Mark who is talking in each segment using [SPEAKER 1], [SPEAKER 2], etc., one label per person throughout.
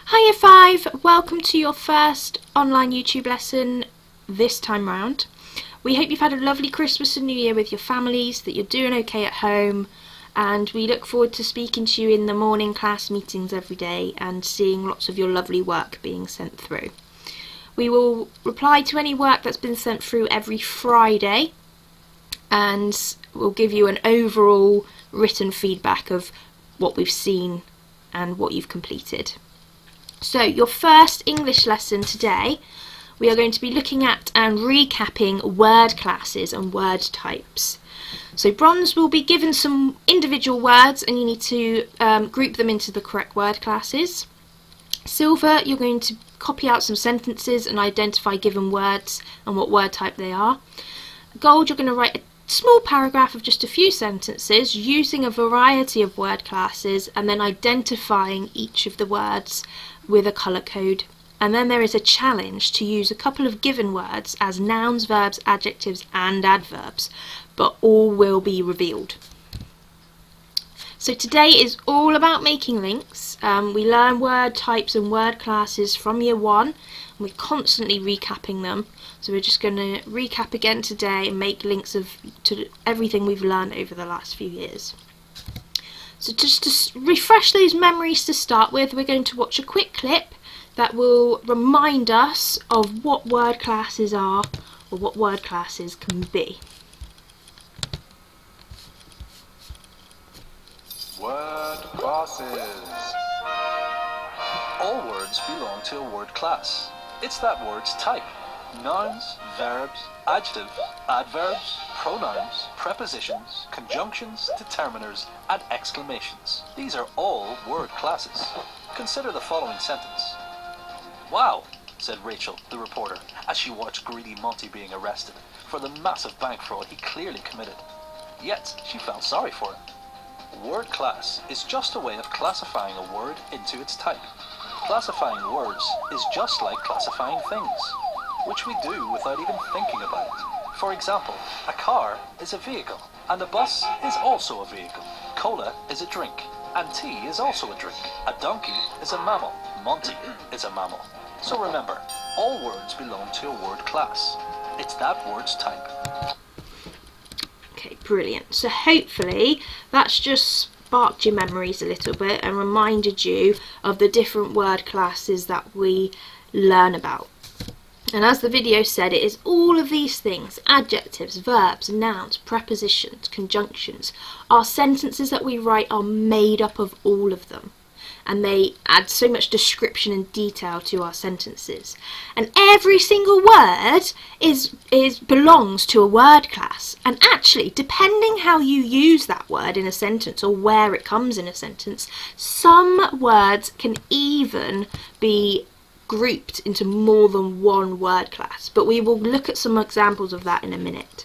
[SPEAKER 1] Hi Year 5, welcome to your first online YouTube lesson this time round. We hope you've had a lovely Christmas and New Year with your families, that you're doing okay at home, and we look forward to speaking to you in the morning class meetings every day and seeing lots of your lovely work being sent through. We will reply to any work that's been sent through every Friday, and we'll give you an overall written feedback of what we've seen and what you've completed. So your first English lesson today, we are going to be looking at and recapping word classes and word types. So bronze will be given some individual words and you need to group them into the correct word classes. Silver, you're going to copy out some sentences and identify given words and what word type they are. Gold, you're going to write a small paragraph of just a few sentences using a variety of word classes and then identifying each of the words with a colour code. And then there is a challenge to use a couple of given words as nouns, verbs, adjectives and adverbs, but all will be revealed. So today is all about making links. We learn word types and word classes from year 1 and we're constantly recapping them. So we're just going to recap again today and make links to everything we've learned over the last few years. So just to refresh those memories to start with, we're going to watch a quick clip that will remind us of what word classes are or what word classes can be.
[SPEAKER 2] Word classes. All words belong to a word class. It's that word's type. Nouns, verbs, adjectives, adverbs, pronouns, prepositions, conjunctions, determiners, and exclamations. These are all word classes. Consider the following sentence. "Wow," said Rachel, the reporter, as she watched greedy Monty being arrested for the massive bank fraud he clearly committed. Yet she felt sorry for him. Word class is just a way of classifying a word into its type. Classifying words is just like classifying things, which we do without even thinking about it. For example, a car is a vehicle, and a bus is also a vehicle. Cola is a drink, and tea is also a drink. A donkey is a mammal. Monty is a mammal. So remember, all words belong to a word class. It's that word's type.
[SPEAKER 1] Okay, brilliant. So hopefully that's just sparked your memories a little bit and reminded you of the different word classes that we learn about. And as the video said, it is all of these things: adjectives, verbs, nouns, prepositions, conjunctions. Our sentences that we write are made up of all of them, and they add so much description and detail to our sentences. And every single word belongs to a word class. And actually, depending how you use that word in a sentence or where it comes in a sentence, some words can even be grouped into more than one word class, but we will look at some examples of that in a minute.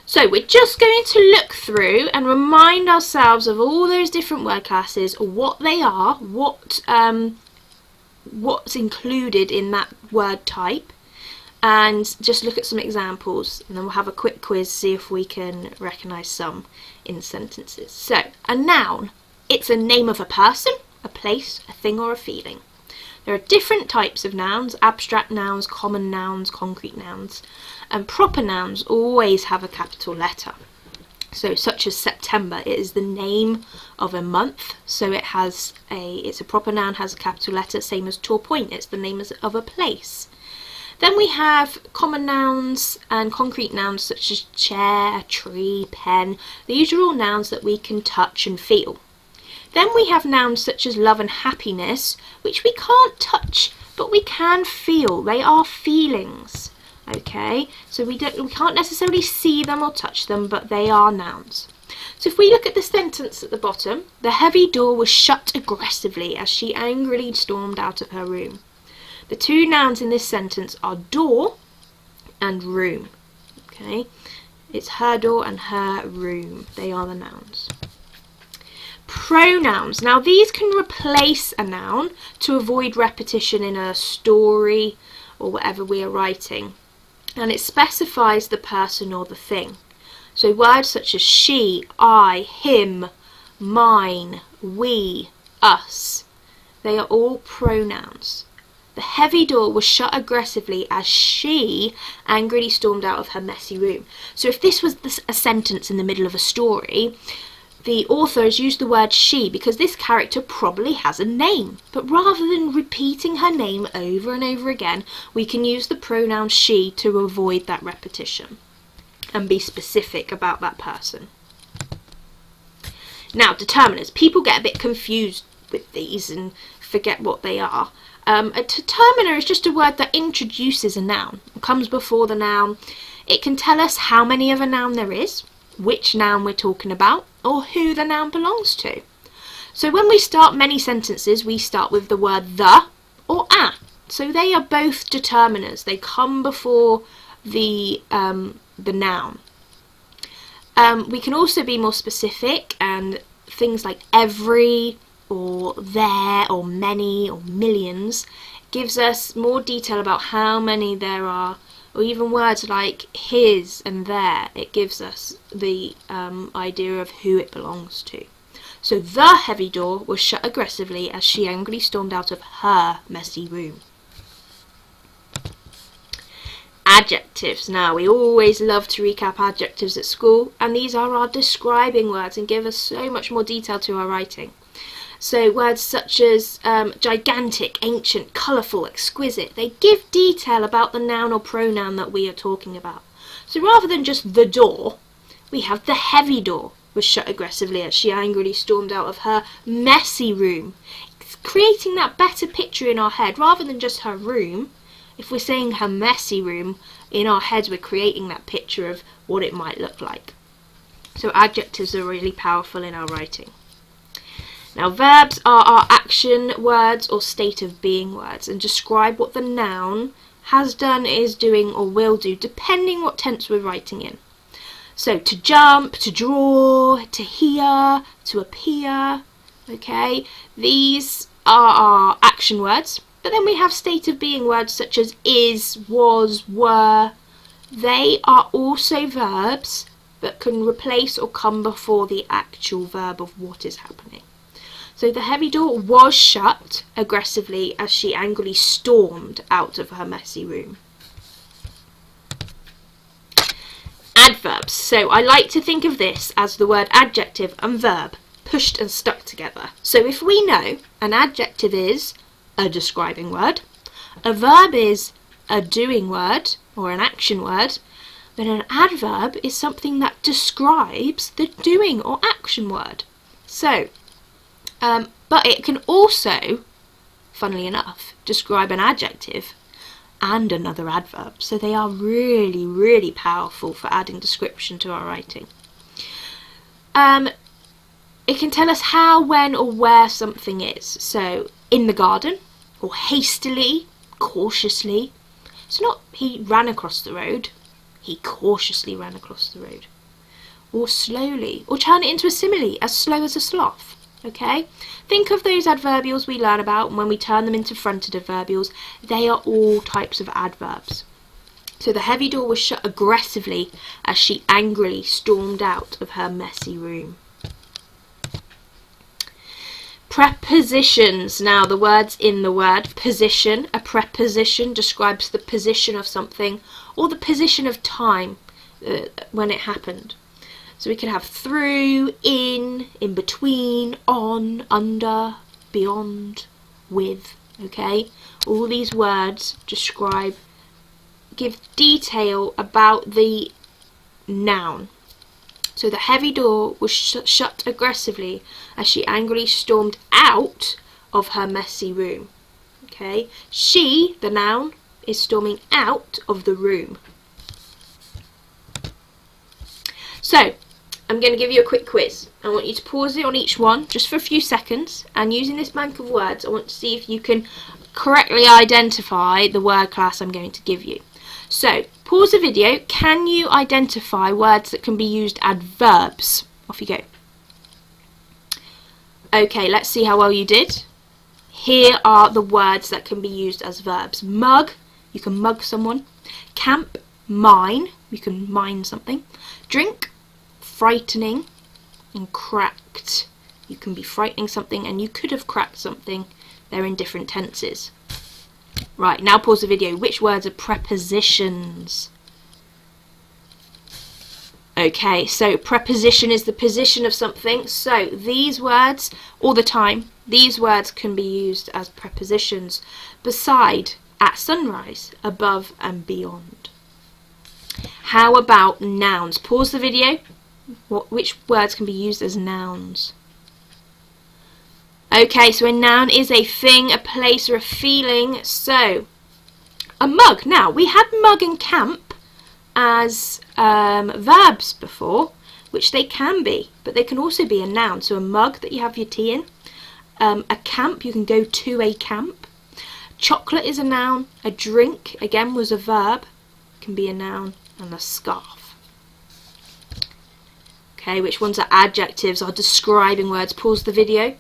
[SPEAKER 1] So we're just going to look through and remind ourselves of all those different word classes, what they are, what's included in that word type, and just look at some examples, and then we'll have a quick quiz, see if we can recognise some in sentences. So a noun, it's a name of a person, a place, a thing or a feeling. There are different types of nouns: abstract nouns, common nouns, concrete nouns, and proper nouns always have a capital letter. So such as September, it is the name of a month, so it's a proper noun, has a capital letter. Same as Tor Point, it's the name of a place. Then we have common nouns and concrete nouns such as chair, tree, pen. These are all nouns that we can touch and feel. Then we have nouns such as love and happiness, which we can't touch, but we can feel. They are feelings. Okay, so we can't necessarily see them or touch them, but they are nouns. So if we look at the sentence at the bottom, the heavy door was shut aggressively as she angrily stormed out of her room. The two nouns in this sentence are door and room. Okay, it's her door and her room. They are the nouns. Pronouns. Now these can replace a noun to avoid repetition in a story or whatever we are writing, and it specifies the person or the thing. So words such as she, I, him, mine, we, us, They are all pronouns. The heavy door was shut aggressively as she angrily stormed out of her messy room. So if this was a sentence in the middle of a story, the author has used the word she because this character probably has a name. But rather than repeating her name over and over again, we can use the pronoun she to avoid that repetition and be specific about that person. Now, determiners. People get a bit confused with these and forget what they are. A determiner is just a word that introduces a noun. It comes before the noun. It can tell us how many of a noun there is, which noun we're talking about, or who the noun belongs to. So when we start many sentences, we start with the word the or a. So they are both determiners. They come before the noun. We can also be more specific, and things like every or there or many or millions gives us more detail about how many there are, or even words like his and their. It gives us the idea of who it belongs to. So the heavy door was shut aggressively as she angrily stormed out of her messy room. Adjectives. Now, we always love to recap adjectives at school, and these are our describing words and give us so much more detail to our writing. So words such as gigantic, ancient, colourful, exquisite, they give detail about the noun or pronoun that we are talking about. So rather than just the door, we have the heavy door was shut aggressively as she angrily stormed out of her messy room. It's creating that better picture in our head rather than just her room. If we're saying her messy room, in our heads we're creating that picture of what it might look like. So adjectives are really powerful in our writing. Now, verbs are our action words or state of being words and describe what the noun has done, is doing, or will do, depending what tense we're writing in. So to jump, to draw, to hear, to appear, okay? These are our action words. But then we have state of being words such as is, was, were. They are also verbs but can replace or come before the actual verb of what is happening. So the heavy door was shut aggressively as she angrily stormed out of her messy room. Adverbs. So I like to think of this as the word adjective and verb pushed and stuck together. So if we know an adjective is a describing word, a verb is a doing word or an action word, then an adverb is something that describes the doing or action word. So, but it can also, funnily enough, describe an adjective and another adverb. So they are really, really powerful for adding description to our writing. It can tell us how, when, or where something is. So, in the garden, or hastily, cautiously. It's not he ran across the road, he cautiously ran across the road. Or slowly, or turn it into a simile, as slow as a sloth. Okay? Think of those adverbials we learn about, and when we turn them into fronted adverbials, they are all types of adverbs. So the heavy door was shut aggressively as she angrily stormed out of her messy room. Prepositions. Now, the words in the word position. A preposition describes the position of something or the position of time when it happened. So we could have through, in between, on, under, beyond, with. Okay, all these words give detail about the noun. So the heavy door was shut aggressively as she angrily stormed out of her messy room. Okay, she, the noun, is storming out of the room. So, I'm going to give you a quick quiz. I want you to pause it on each one just for a few seconds, and using this bank of words, I want to see if you can correctly identify the word class I'm going to give you. So, pause the video. Can you identify words that can be used as verbs? Off you go. Okay, let's see how well you did. Here are the words that can be used as verbs. Mug, you can mug someone. Camp, mine, you can mine something. Drink, frightening. And cracked, you can be frightening something, and you could have cracked something They're in different tenses. Right, now pause the video. Which words are prepositions? Okay, so preposition is the position of something. So these words, all the time, these words can be used as prepositions. Beside, at sunrise, above and beyond. How about nouns? Pause the video. Which words can be used as nouns? Okay, so a noun is a thing, a place or a feeling. So, a mug. Now, we had mug and camp as verbs before, which they can be, but they can also be a noun. So a mug that you have your tea in. A camp, you can go to a camp. Chocolate is a noun. A drink, again, was a verb, can be a noun. And a scarf. Okay, which ones are adjectives? Are describing words. Pause the video.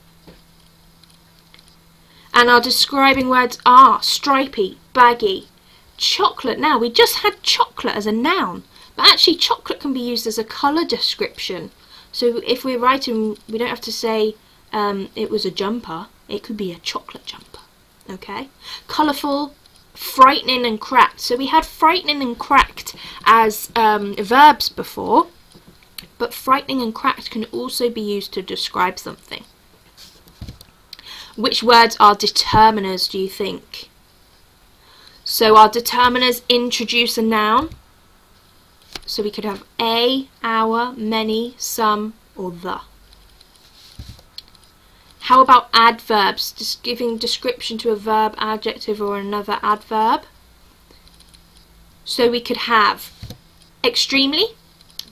[SPEAKER 1] And our describing words are stripy, baggy, chocolate. Now, we just had chocolate as a noun, but actually chocolate can be used as a colour description. So if we're writing, we don't have to say it was a jumper. It could be a chocolate jumper. Okay? Colourful, frightening and cracked. So we had frightening and cracked as verbs before, but frightening and cracked can also be used to describe something. Which words are determiners, do you think? So our determiners introduce a noun. So we could have a, our, many, some, or the. How about adverbs? Just giving description to a verb, adjective, or another adverb. So we could have extremely,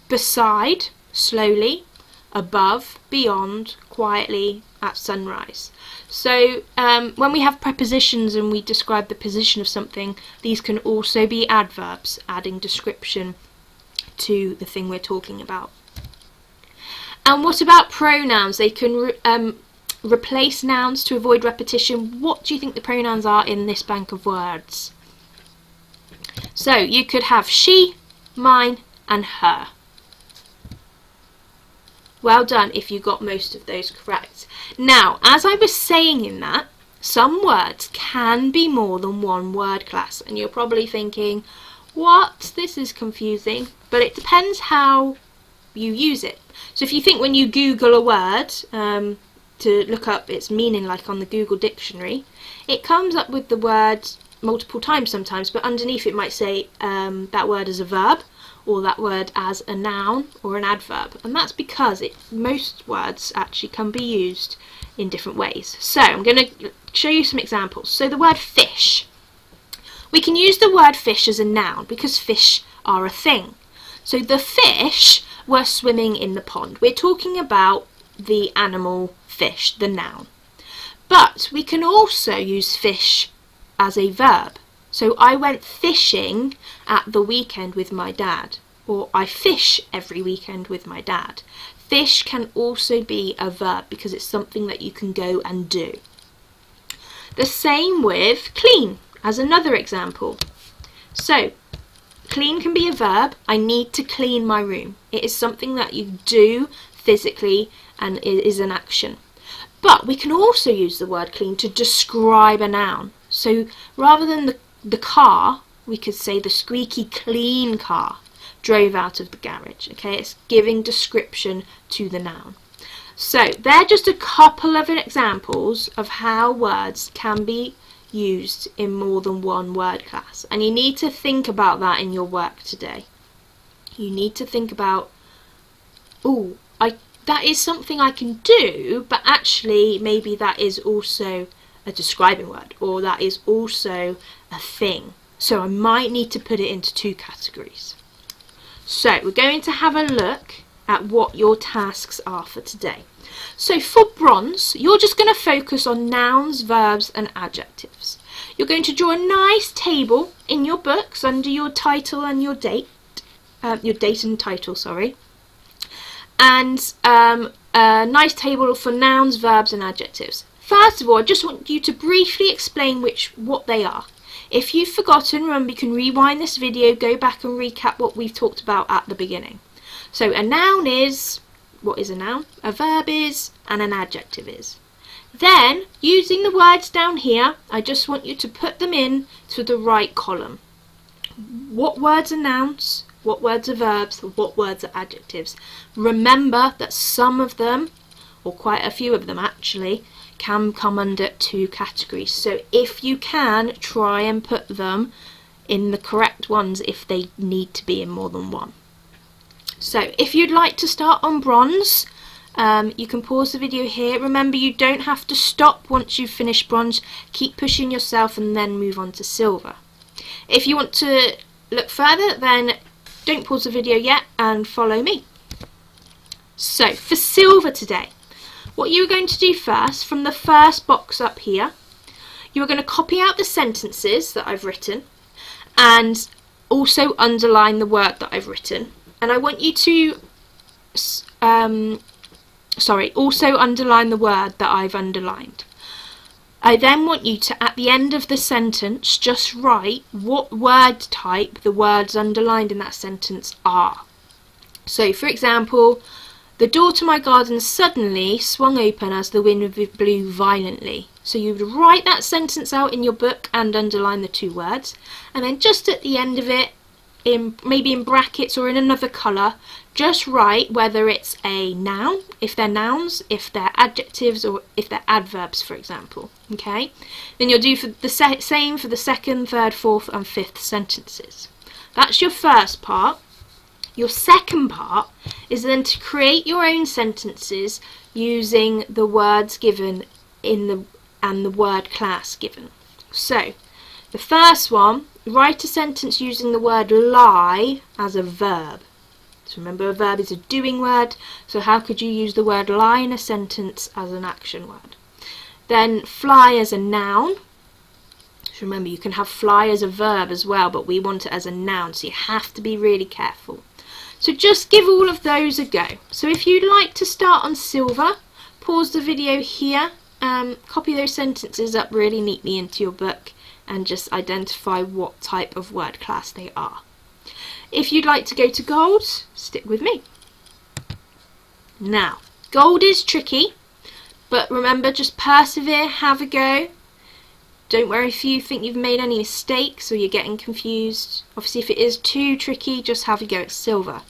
[SPEAKER 1] beside, slowly, above, beyond, quietly, at sunrise. So when we have prepositions and we describe the position of something, these can also be adverbs, adding description to the thing we're talking about. And what about pronouns? They can replace nouns to avoid repetition. What do you think the pronouns are in this bank of words? So you could have she, mine, and her. Well done if you got most of those correct. Now, as I was saying in that, some words can be more than one word class, and you're probably thinking, what? This is confusing. But it depends how you use it. So if you think when you Google a word to look up its meaning, like on the Google dictionary, it comes up with the word multiple times sometimes, but underneath it might say that word as a verb, or that word as a noun or an adverb, and that's because most words actually can be used in different ways. So I'm going to show you some examples. So the word fish. We can use the word fish as a noun because fish are a thing. So the fish were swimming in the pond. We're talking about the animal fish, the noun. But we can also use fish as a verb. So I went fishing at the weekend with my dad, or I fish every weekend with my dad. Fish can also be a verb because it's something that you can go and do. The same with clean as another example. So clean can be a verb. I need to clean my room. It is something that you do physically and it is an action. But we can also use the word clean to describe a noun. So rather than the car, we could say the squeaky clean car drove out of the garage. Okay, it's giving description to the noun. So they're just a couple of examples of how words can be used in more than one word class, and you need to think about that in your work today. You need to think about, oh, that is something I can do, but actually maybe that is also a describing word, or that is also a thing. So I might need to put it into two categories. So we're going to have a look at what your tasks are for today. So for bronze, you're just going to focus on nouns, verbs and adjectives. You're going to draw a nice table in your books under your title and your date and title, sorry. And a nice table for nouns, verbs and adjectives. First of all, I just want you to briefly explain what they are. If you've forgotten, remember you can rewind this video, go back and recap what we've talked about at the beginning. So a noun is, what is a noun? A verb is, and an adjective is. Then, using the words down here, I just want you to put them in to the right column. What words are nouns? What words are verbs? What words are adjectives? Remember that some of them, or quite a few of them actually, can come under two categories. So if you can, try and put them in the correct ones if they need to be in more than one. So if you'd like to start on bronze, you can pause the video here. Remember, you don't have to stop once you've finished bronze. Keep pushing yourself and then move on to silver. If you want to look further, then don't pause the video yet and follow me. So for silver today, what you're going to do first, from the first box up here, you're going to copy out the sentences that I've written and also underline the word that I've written. And I want you to also underline the word that I've underlined. I then want you to, at the end of the sentence, just write what word type the words underlined in that sentence are. So, for example, the door to my garden suddenly swung open as the wind blew violently. So you would write that sentence out in your book and underline the two words. And then just at the end of it, maybe in brackets or in another colour, just write whether it's a noun, if they're nouns, if they're adjectives, or if they're adverbs, for example. Okay? Then you'll do for the same for the second, third, fourth and fifth sentences. That's your first part. Your second part is then to create your own sentences using the words given and the word class given. So, the first one, write a sentence using the word lie as a verb. So remember, a verb is a doing word, so how could you use the word lie in a sentence as an action word? Then fly as a noun. So remember, you can have fly as a verb as well, but we want it as a noun, so you have to be really careful. So just give all of those a go. So if you'd like to start on silver, pause the video here, copy those sentences up really neatly into your book and just identify what type of word class they are. If you'd like to go to gold, stick with me. Now, gold is tricky, but remember, just persevere, have a go. Don't worry if you think you've made any mistakes or you're getting confused. Obviously, if it is too tricky, just have a go at silver.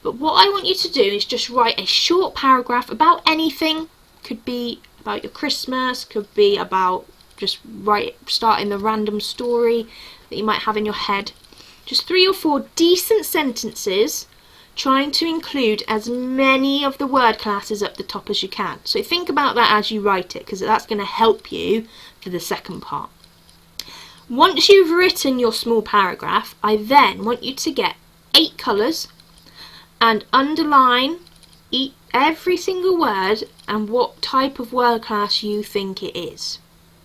[SPEAKER 1] But what I want you to do is just write a short paragraph about anything. Could be about your Christmas, could be about just starting the random story that you might have in your head. Just 3 or 4 decent sentences, trying to include as many of the word classes up the top as you can. So think about that as you write it, because that's going to help you for the second part. Once you've written your small paragraph, I then want you to get 8 colours and underline every single word and what type of word class you think it is.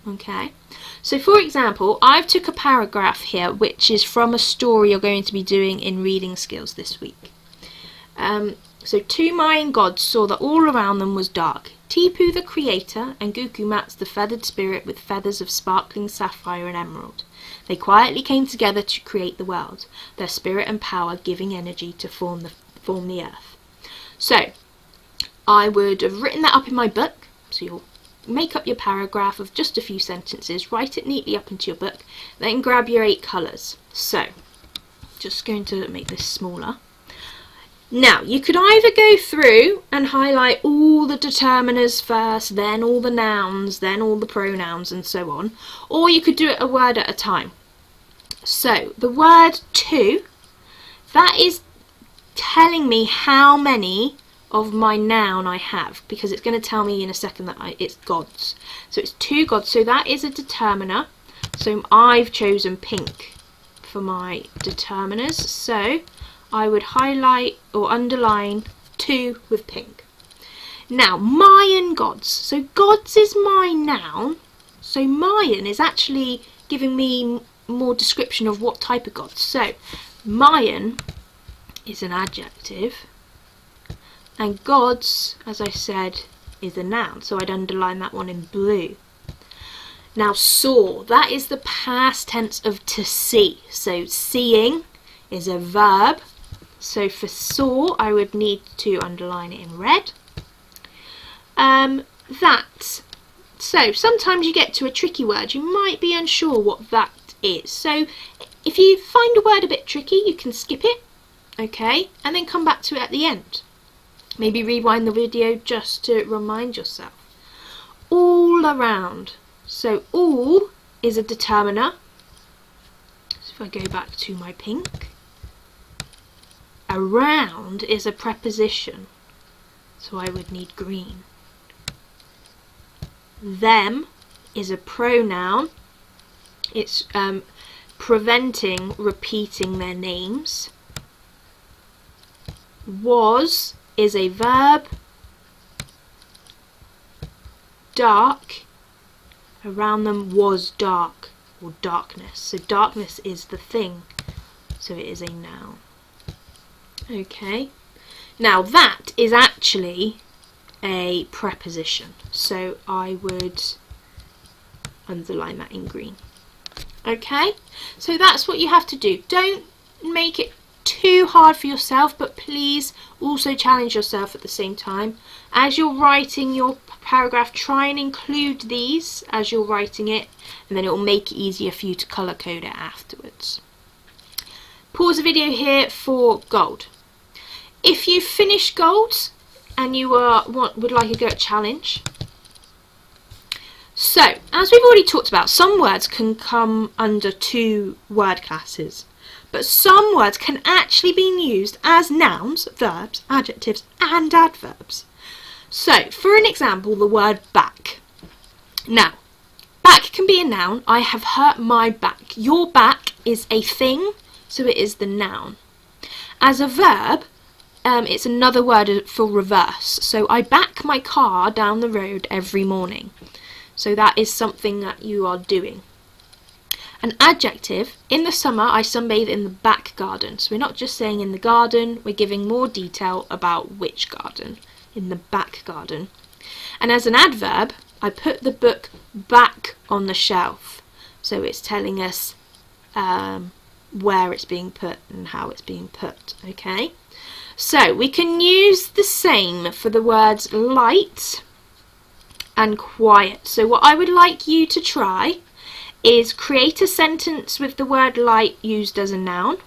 [SPEAKER 1] Okay, so for example, I've took a paragraph here which is from a story you're going to be doing in reading skills this week. So 2 Mayan gods saw that all around them was dark. Tipu the creator and Gukumat's the feathered spirit with feathers of sparkling sapphire and emerald. They quietly came together to create the world, their spirit and power giving energy to form the earth. So I would have written that up in my book, so you'll make up your paragraph of just a few sentences, write it neatly up into your book, then grab your 8 colours. So, just going to make this smaller. Now, you could either go through and highlight all the determiners first, then all the nouns, then all the pronouns and so on, or you could do it a word at a time. So, the word to, that is telling me how many of my noun I have, because it's going to tell me in a second that it's gods. So it's 2 gods, so that is a determiner. So I've chosen pink for my determiners, so I would highlight or underline 2 with pink. Now, Mayan gods. So gods is my noun, so Mayan is actually giving me more description of what type of gods. So Mayan is an adjective, and gods, as I said, is a noun, so I'd underline that one in blue. Now saw, that is the past tense of to see, so seeing is a verb, so for saw I would need to underline it in red. That So sometimes you get to a tricky word, you might be unsure what that is. So if you find a word a bit tricky, you can skip it, okay, and then come back to it at the end. Maybe rewind the video just to remind yourself. All around. So all is a determiner. So if I go back to my pink, around is a preposition. So I would need green. Them is a pronoun. It's preventing repeating their names. Was is a verb. Dark, around them was dark or darkness. So darkness is the thing. So it is a noun. Okay. Now that is actually a preposition, so I would underline that in green. Okay, so that's what you have to do. Don't make it too hard for yourself, but please also challenge yourself at the same time. As you're writing your paragraph, try and include these as you're writing it, and then it will make it easier for you to colour code it afterwards. Pause the video here for gold. If you finish gold and you would like a go at challenge. So, as we've already talked about, some words can come under 2 word classes, but some words can actually be used as nouns, verbs, adjectives and adverbs. So, for an example, the word back. Now, back can be a noun. I have hurt my back. Your back is a thing, so it is the noun. As a verb, it's another word for reverse. So I back my car down the road every morning. So that is something that you are doing. An adjective, in the summer I sunbathe in the back garden. So we're not just saying in the garden, we're giving more detail about which garden, in the back garden. And as an adverb, I put the book back on the shelf. So it's telling us where it's being put and how it's being put, okay? So we can use the same for the words light and quiet. So what I would like you to try is create a sentence with the word light used as a noun,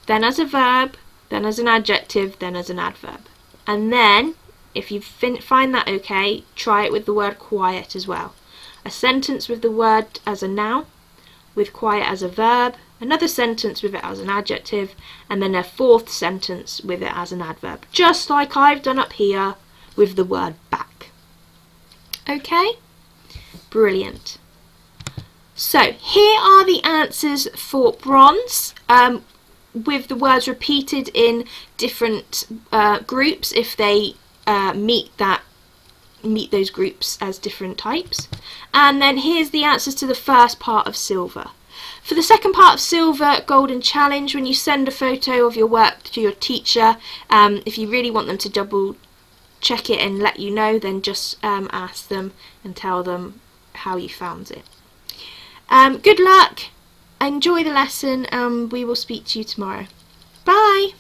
[SPEAKER 1] then as a verb, then as an adjective, then as an adverb. And then, if you find that okay, try it with the word quiet as well. A sentence with the word as a noun, with quiet as a verb, another sentence with it as an adjective, and then a 4th sentence with it as an adverb, just like I've done up here with the word back. Okay? Brilliant. So here are the answers for bronze, with the words repeated in different groups if they meet those groups as different types. And then here's the answers to the first part of silver. For the second part of silver, golden challenge, when you send a photo of your work to your teacher, if you really want them to double check it and let you know, then just ask them and tell them how you found it. Good luck, enjoy the lesson, and we will speak to you tomorrow. Bye!